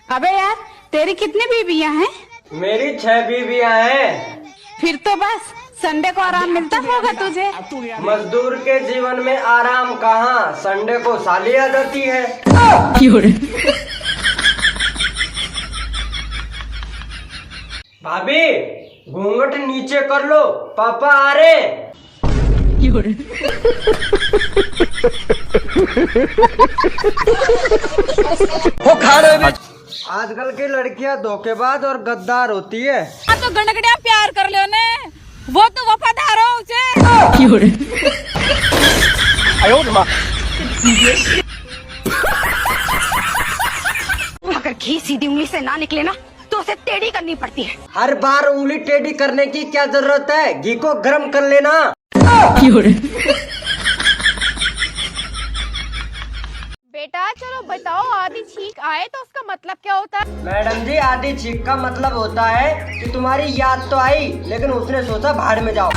अबे यार, तेरी कितनी बीवियां हैं? मेरी 6 बीवियां हैं। फिर तो बस संडे को आराम मिलता होगा तुझे। मजदूर के जीवन में आराम कहाँ, संडे को साली आ जाती है। भाभी घूंघट नीचे कर लो, पापा आ रहे। वो खा रहे। आजकल की लड़कियां धोखेबाज और गद्दार होती है। तो गणगड़िया प्यार कर लो ने, वो तो वफादार हो उसे। अगर घी सीधी उंगली से ना निकले ना तो उसे टेढ़ी करनी पड़ती है। हर बार उंगली टेढ़ी करने की क्या जरूरत है, घी को गर्म कर लेना। बेटा चलो बताओ, आधी छींक आए तो उसका मतलब क्या होता है? मैडम जी, आधी छींक का मतलब होता है कि तुम्हारी याद तो आई लेकिन उसने सोचा भाड़ में जाओ।